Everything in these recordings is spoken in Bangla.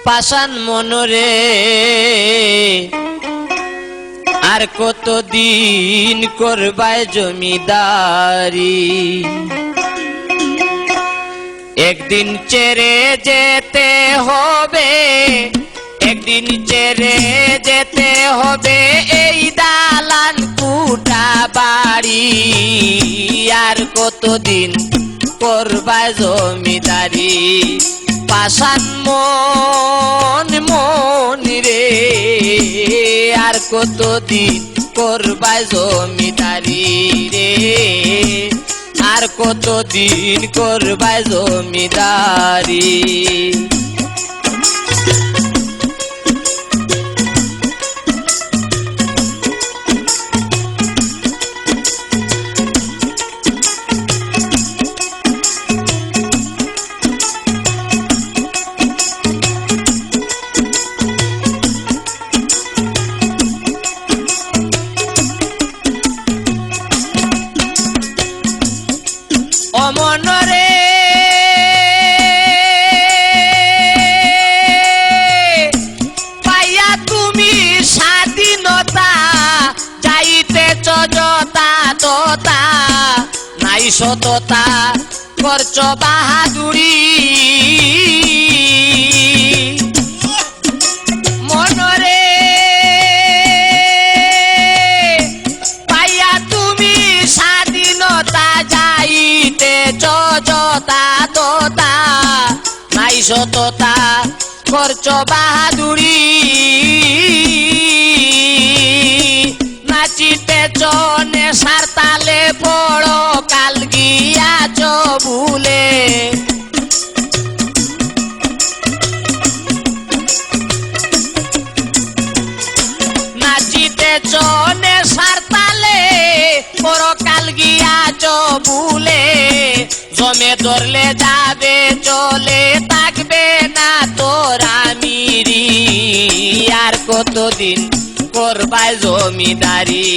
পাষাণ মন রে আর কতদিন করবায় জমিদারি একদিন ছেড়ে যেতে হবে একদিন ছেড়ে যেতে হবে এই দালান কুটা বাড়ি আর কতদিন করবায় জমিদারি পাষাণ মন রে আর কতদিন করবায় জমিদারি রে আর কতদিন করবায় জমিদারি অমনরে পাইয়া তুমি স্বাধীনতা যাইতেছ যতা ততা নাই সততা করছ বাহাদুরি মনরে পাইয়া তুমি স্বাধীনতা যাইতেছ যতা ততা নাই সততা করছ বাহাদুরি নাচিতেছ নেশার তালে বড় কাল গিয়াছ ভুলে নাচিতেছ নেশার তালে বড় কাল গিয়াছ ভুলে জমে ধরলে যাবে চলে থাকবে না তোরা মিরি আর কতদিন করবায় জমিদারি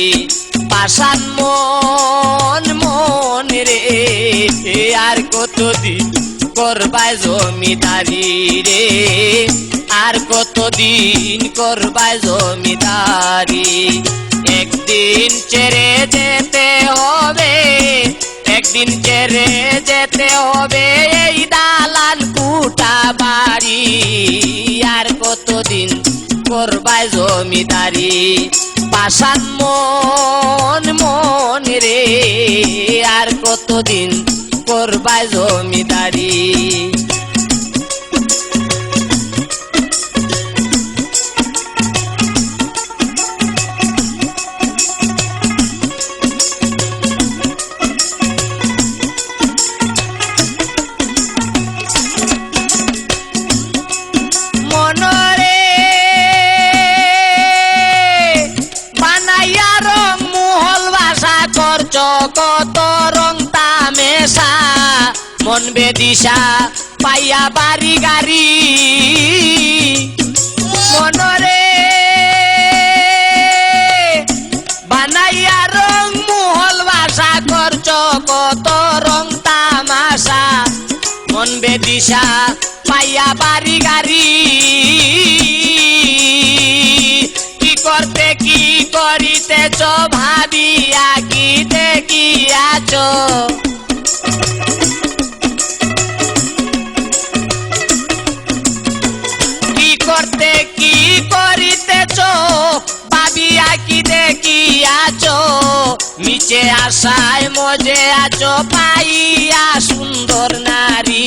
পাষাণ মন রে আর কতদিন করবায় জমিদারি রে আর কতদিন করবায় জমিদারি একদিন ছেড়ে যেতে হবে একদিন ছেড়ে যেতে হবে এই দালান কুটা বাড়ি আর কতদিন করবায় জমিদারি পাষাণ মন রে আর কতদিন করবায় জমিদারি মনরে বানাইয়া রং মুহল ভাষা করছ কত রং তামেশা মন বেদিশা পাইয়া বাড়ি গাড়ি মনরে বানাইয়া রং মুহল ভাষা করছ কত রং তামাশা মন বেদিশা পাইয়া বাড়ি গাড়ি কি করতে কি করিতেছ ভাবিয়া কি দেখিয়াছ কি করতে কি করিতেছ ভাবিয়া কি দেখিয়াছ নিচে আশায় মজে আছো পাইয়া সুন্দর নারী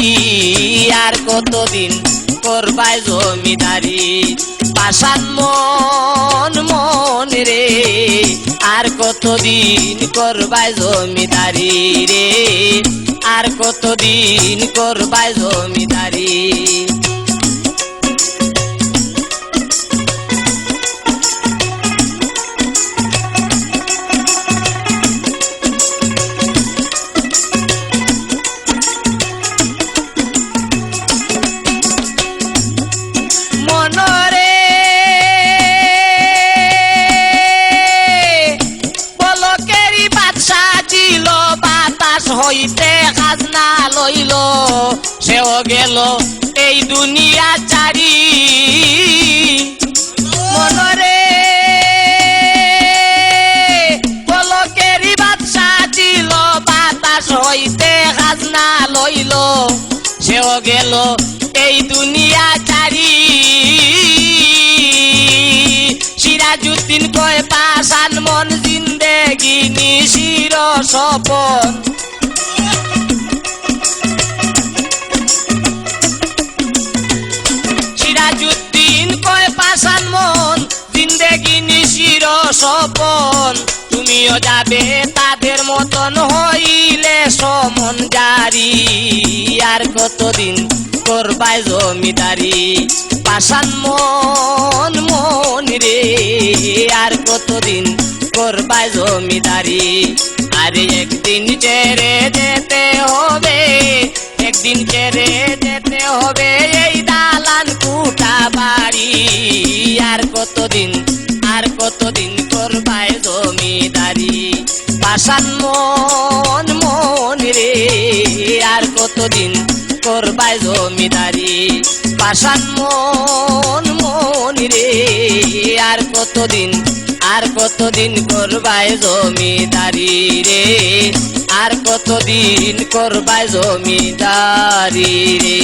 আর কতদিন করবায় জমিদারি পাষাণ মন রে আর কতদিন করবায় জমিদারি রে আর কতদিন করবায় জমিদারি হইতে খাজনা লইল সেও গেল এই দুনিয়া চারি মনরে পলকেরি বাদশা দিল বাতাস হইতে খাজনা লইল সেও গেল এই দুনিয়া চারি সিরাজউদ্দিন কয় পাশান মন জিন্দেগি নিশির স্বপন সিরাজউদ্দিন কয় পাশান মন জিন্দেগি নিশির স্বপন তুমিও যাবে তাদের মতন হইলে সমন জারি আর কতদিন করবাই জমিদারি পাশান মন মন রে আর কতদিন করবাই জমিদারি আরে একদিন ছেড়ে যেতে হবে একদিন ছেড়ে যেতে হবে এই দালান কুটা বাড়ি আর কতদিন করবাই জমিদারি পাশান মন মন রে আর কতদিন করবাই জমিদারি পাশান মন মন রে আর কতদিন করবাই জমিদারি রে আর কতদিন করবাই জমিদারি রে।